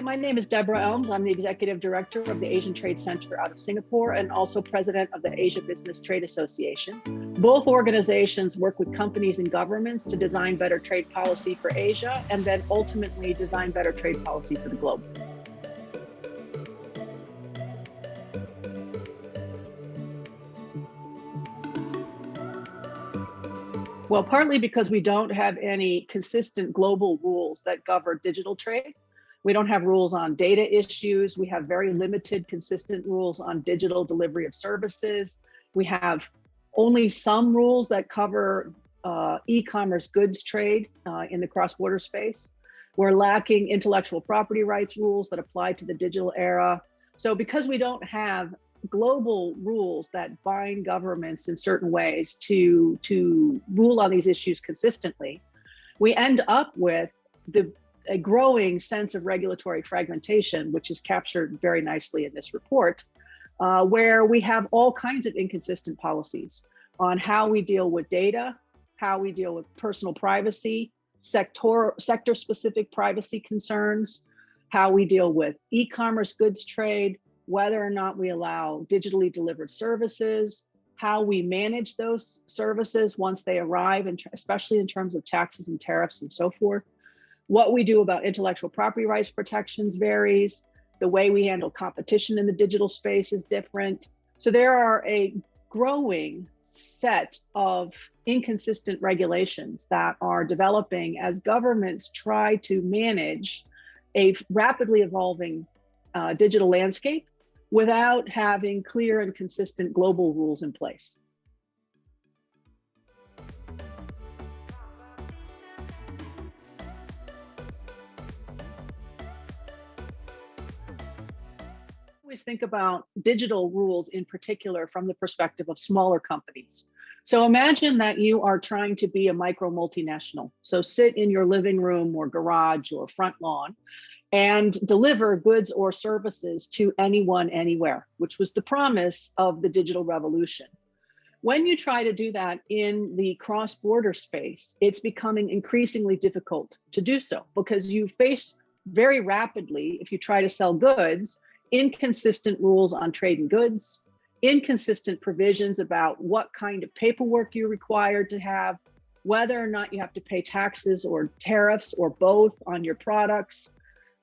My name is Deborah Elms. I'm the Executive Director of the Asian Trade Center out of Singapore and also President of the Asia Business Trade Association. Both organizations work with companies and governments to design better trade policy for Asia and then ultimately design better trade policy for the globe. Well, partly because we don't have any consistent global rules that govern digital trade. We don't have rules on data issues. We have very limited consistent rules on digital delivery of services. We have only some rules that cover e-commerce goods trade in the cross-border space. We're lacking intellectual property rights rules that apply to the digital era. So because we don't have global rules that bind governments in certain ways to rule on these issues consistently, we end up with a growing sense of regulatory fragmentation, which is captured very nicely in this report, where we have all kinds of inconsistent policies on how we deal with data, how we deal with personal privacy, sector-specific privacy concerns, how we deal with e-commerce goods trade, whether or not we allow digitally delivered services, how we manage those services once they arrive, and especially in terms of taxes and tariffs and so forth. What we do about intellectual property rights protections varies. The way we handle competition in the digital space is different. So there are a growing set of inconsistent regulations that are developing as governments try to manage a rapidly evolving digital landscape without having clear and consistent global rules in place. Always think about digital rules in particular from the perspective of smaller companies. So imagine that you are trying to be a micro multinational. So sit in your living room or garage or front lawn and deliver goods or services to anyone, anywhere, which was the promise of the digital revolution. When you try to do that in the cross-border space, it's becoming increasingly difficult to do so because you face very rapidly, if you try to sell goods, inconsistent rules on trade in goods, inconsistent provisions about what kind of paperwork you're required to have, whether or not you have to pay taxes or tariffs or both on your products.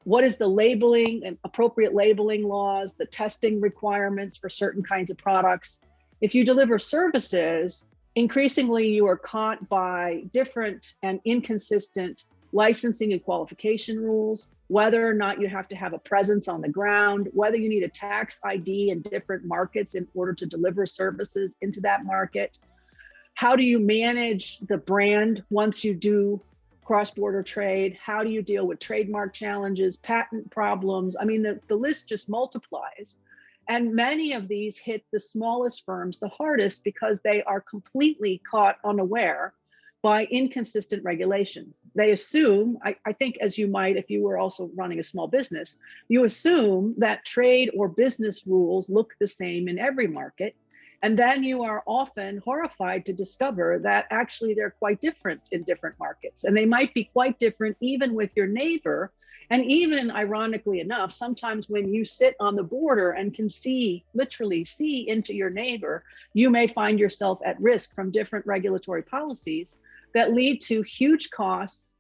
What is the labeling and appropriate labeling laws, the testing requirements for certain kinds of products? If you deliver services, increasingly you are caught by different and inconsistent licensing and qualification rules, whether or not you have to have a presence on the ground, whether you need a tax ID in different markets in order to deliver services into that market. How do you manage the brand once you do cross-border trade? How do you deal with trademark challenges, patent problems? I mean, the list just multiplies. And many of these hit the smallest firms the hardest because they are completely caught unaware by inconsistent regulations. They assume, I think as you might if you were also running a small business, you assume that trade or business rules look the same in every market. And then you are often horrified to discover that actually they're quite different in different markets. And they might be quite different even with your neighbor. And even ironically enough, sometimes when you sit on the border and can literally see into your neighbor, you may find yourself at risk from different regulatory policies that lead to huge costs,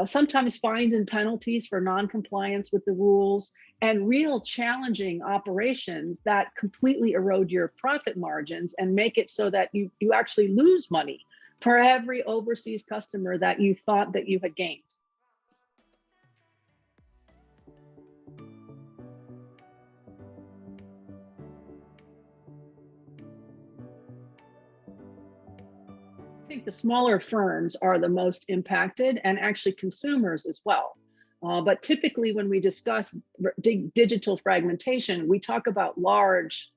sometimes fines and penalties for non-compliance with the rules, and real challenging operations that completely erode your profit margins and make it so that you actually lose money for every overseas customer that you thought that you had gained. I think the smaller firms are the most impacted, and actually consumers as well. But typically when we discuss digital fragmentation, we talk about large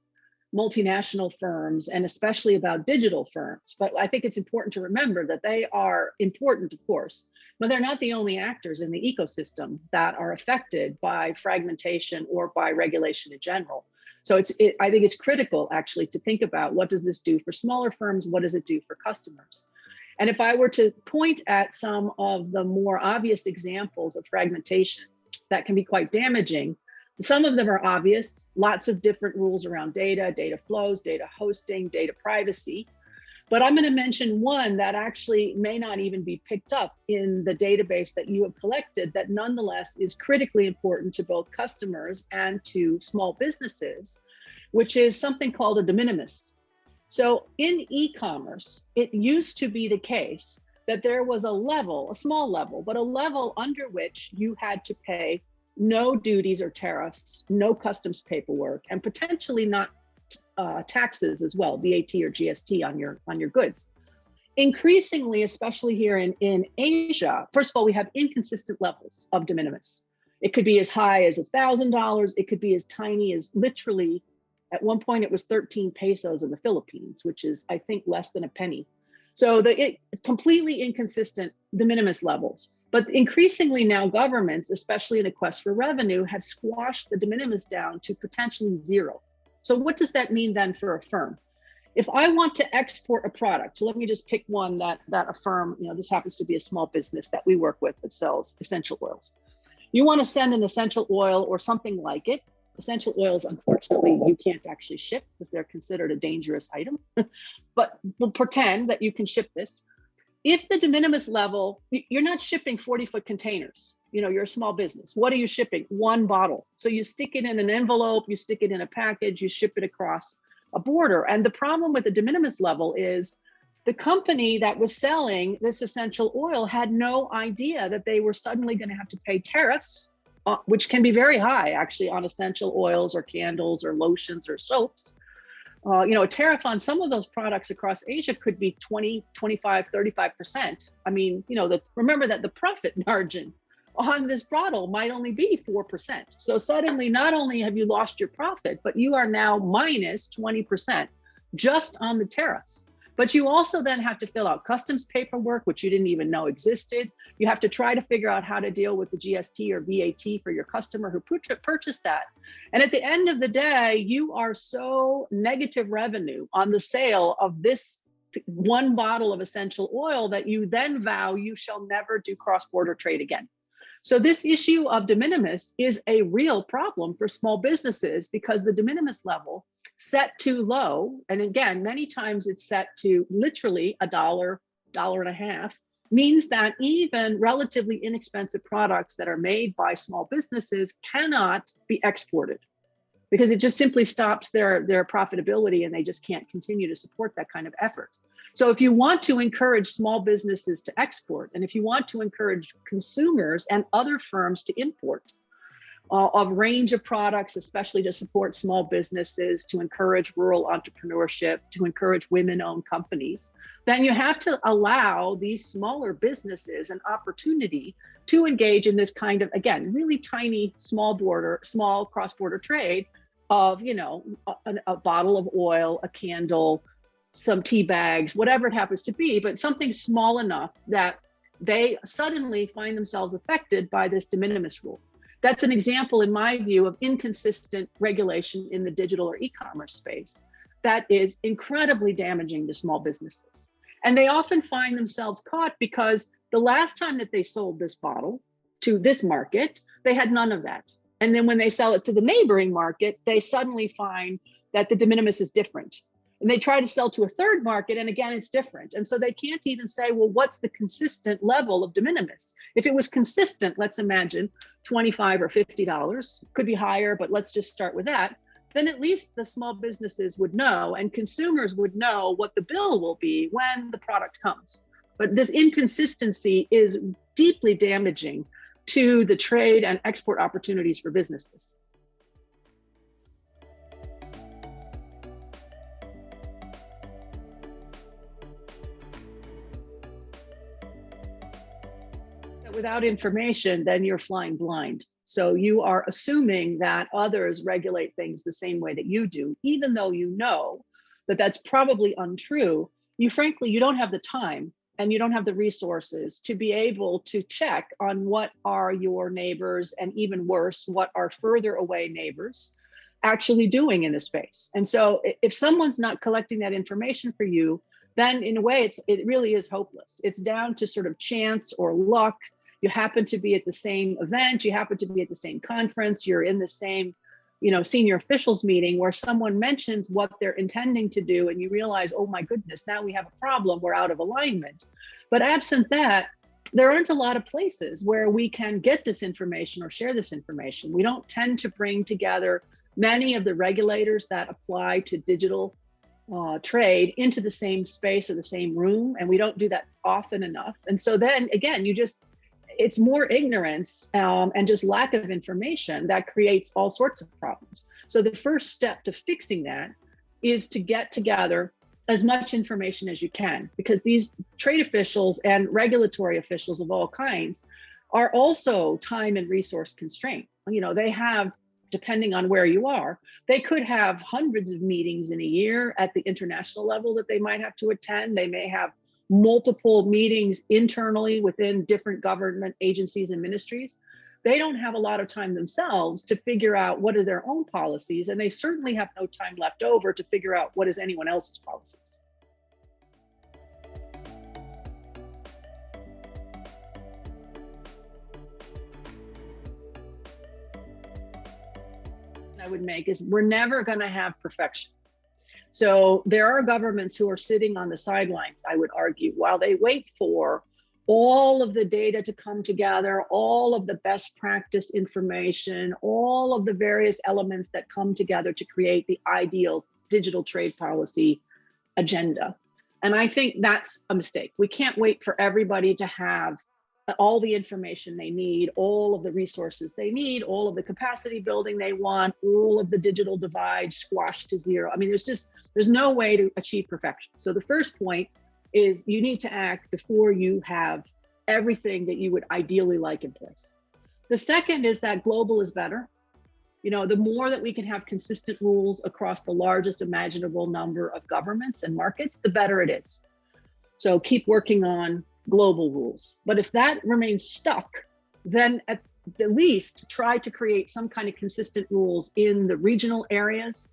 multinational firms and especially about digital firms. But I think it's important to remember that they are important, of course, but they're not the only actors in the ecosystem that are affected by fragmentation or by regulation in general. So I think it's critical actually to think about, what does this do for smaller firms? What does it do for customers? And if I were to point at some of the more obvious examples of fragmentation, that can be quite damaging. Some of them are obvious, lots of different rules around data, data flows, data hosting, data privacy. But I'm going to mention one that actually may not even be picked up in the database that you have collected, that nonetheless is critically important to both customers and to small businesses, which is something called a de minimis. So in e-commerce, it used to be the case that there was a level, a small level, but a level under which you had to pay no duties or tariffs, no customs paperwork, and potentially not taxes as well, VAT or GST on your goods. Increasingly, especially here in Asia, first of all, we have inconsistent levels of de minimis. It could be as high as $1,000. It could be as tiny as literally, at one point it was 13 pesos in the Philippines, which is, I think, less than a penny. So completely inconsistent de minimis levels. But increasingly now governments, especially in a quest for revenue, have squashed the de minimis down to potentially zero. So what does that mean then for a firm? If I want to export a product, so let me just pick one that a firm, this happens to be a small business that we work with that sells essential oils. You want to send an essential oil or something like it. Essential oils, unfortunately, you can't actually ship because they're considered a dangerous item, but we'll pretend that you can ship this. If the de minimis level, you're not shipping 40-foot containers. You're a small business. What are you shipping? One bottle. So you stick it in an envelope, you stick it in a package, you ship it across a border. And the problem with the de minimis level is the company that was selling this essential oil had no idea that they were suddenly going to have to pay tariffs, which can be very high actually on essential oils or candles or lotions or soaps. A tariff on some of those products across Asia could be 20, 25, 35%. I mean, remember that the profit margin on this bottle might only be 4%. So suddenly, not only have you lost your profit, but you are now minus 20% just on the tariffs. But you also then have to fill out customs paperwork, which you didn't even know existed. You have to try to figure out how to deal with the GST or VAT for your customer who purchased that. And at the end of the day, you are so negative revenue on the sale of this one bottle of essential oil that you then vow you shall never do cross-border trade again. So this issue of de minimis is a real problem for small businesses because the de minimis level set too low, and again, many times it's set to literally $1, $1.50, means that even relatively inexpensive products that are made by small businesses cannot be exported because it just simply stops their profitability and they just can't continue to support that kind of effort. So if you want to encourage small businesses to export, and if you want to encourage consumers and other firms to import a range of products, especially to support small businesses, to encourage rural entrepreneurship, to encourage women-owned companies, then you have to allow these smaller businesses an opportunity to engage in this kind of, again, really tiny, small cross-border trade of, a bottle of oil, a candle, some tea bags, whatever it happens to be, but something small enough that they suddenly find themselves affected by this de minimis rule. That's an example, in my view, of inconsistent regulation in the digital or e-commerce space that is incredibly damaging to small businesses. And they often find themselves caught because the last time that they sold this bottle to this market, they had none of that. And then when they sell it to the neighboring market, they suddenly find that the de minimis is different. And they try to sell to a third market, and again, it's different. And so they can't even say, well, what's the consistent level of de minimis? If it was consistent, let's imagine $25 or $50, could be higher, but let's just start with that. Then at least the small businesses would know, and consumers would know what the bill will be when the product comes. But this inconsistency is deeply damaging to the trade and export opportunities for businesses. Without information, then you're flying blind. So you are assuming that others regulate things the same way that you do, even though you know that that's probably untrue. You don't have the time and you don't have the resources to be able to check on what are your neighbors, and even worse, what are further away neighbors actually doing in the space. And so if someone's not collecting that information for you, then in a way, it really is hopeless. It's down to sort of chance or luck. you happen to be at the same event, you happen to be at the same conference, you're in the same, senior officials meeting where someone mentions what they're intending to do, and you realize, oh my goodness, now we have a problem, we're out of alignment. But absent that, there aren't a lot of places where we can get this information or share this information. We don't tend to bring together many of the regulators that apply to digital trade into the same space or the same room, and we don't do that often enough. And so then again, it's more ignorance and just lack of information that creates all sorts of problems. So the first step to fixing that is to get together as much information as you can, because these trade officials and regulatory officials of all kinds are also time and resource constrained. They have, depending on where you are, they could have hundreds of meetings in a year at the international level that they might have to attend. They may have multiple meetings internally within different government agencies and ministries. They don't have a lot of time themselves to figure out what are their own policies, and they certainly have no time left over to figure out what is anyone else's policies. I would make is we're never going to have perfection. So there are governments who are sitting on the sidelines, I would argue, while they wait for all of the data to come together, all of the best practice information, all of the various elements that come together to create the ideal digital trade policy agenda. And I think that's a mistake. We can't wait for everybody to have all the information they need, all of the resources they need, all of the capacity building they want, all of the digital divide squashed to zero. I mean, there's no way to achieve perfection. So the first point is you need to act before you have everything that you would ideally like in place. The second is that global is better. The more that we can have consistent rules across the largest imaginable number of governments and markets, the better it is. So keep working on global rules. But if that remains stuck, then at the least try to create some kind of consistent rules in the regional areas,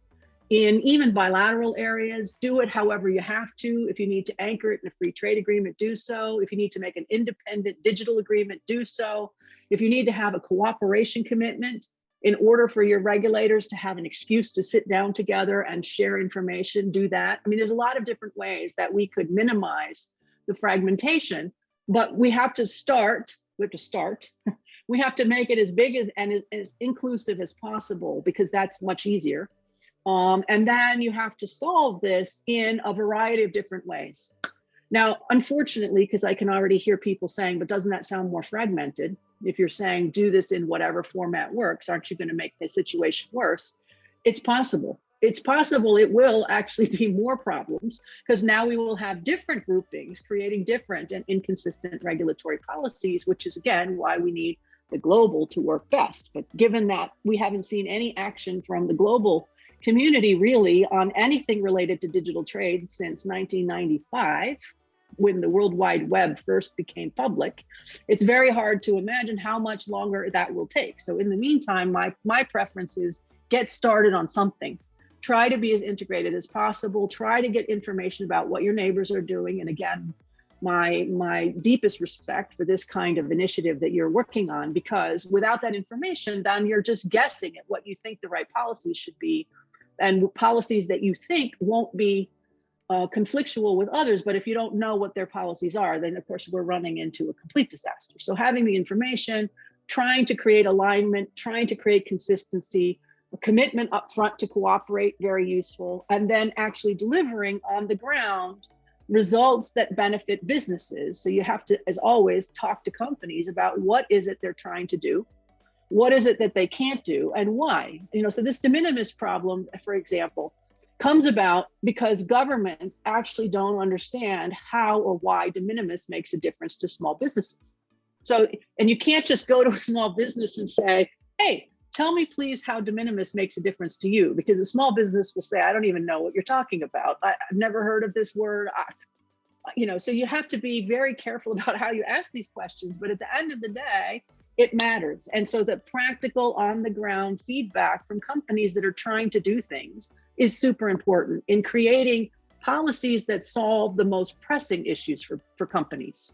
in even bilateral areas. Do it however you have to. If you need to anchor it in a free trade agreement, do so. If you need to make an independent digital agreement, do so. If you need to have a cooperation commitment in order for your regulators to have an excuse to sit down together and share information, do that. I mean, there's a lot of different ways that we could minimize the fragmentation, but we have to start. We have to make it as big and as inclusive as possible, because that's much easier. And then you have to solve this in a variety of different ways. Now, unfortunately, because I can already hear people saying, but doesn't that sound more fragmented? If you're saying do this in whatever format works, aren't you going to make the situation worse? It's possible. It's possible it will actually be more problems, because now we will have different groupings creating different and inconsistent regulatory policies, which is, again, why we need the global to work best. But given that we haven't seen any action from the global community really on anything related to digital trade since 1995, when the World Wide Web first became public, it's very hard to imagine how much longer that will take. So in the meantime, my preference is get started on something. Try to be as integrated as possible. Try to get information about what your neighbors are doing. And again, my deepest respect for this kind of initiative that you're working on, because without that information, then you're just guessing at what you think the right policies should be, and policies that you think won't be conflictual with others. But if you don't know what their policies are, then of course we're running into a complete disaster. So having the information, trying to create alignment, trying to create consistency, a commitment up front to cooperate, very useful, and then actually delivering on the ground results that benefit businesses. So you have to, as always, talk to companies about what is it they're trying to do, what is it that they can't do, and why. So this de minimis problem, for example, comes about because governments actually don't understand how or why de minimis makes a difference to small businesses. So, and you can't just go to a small business and say, hey, tell me please how de minimis makes a difference to you, because a small business will say, I don't even know what you're talking about. I've never heard of this word. So you have to be very careful about how you ask these questions, but at the end of the day, it matters. And so the practical on the ground feedback from companies that are trying to do things is super important in creating policies that solve the most pressing issues for companies.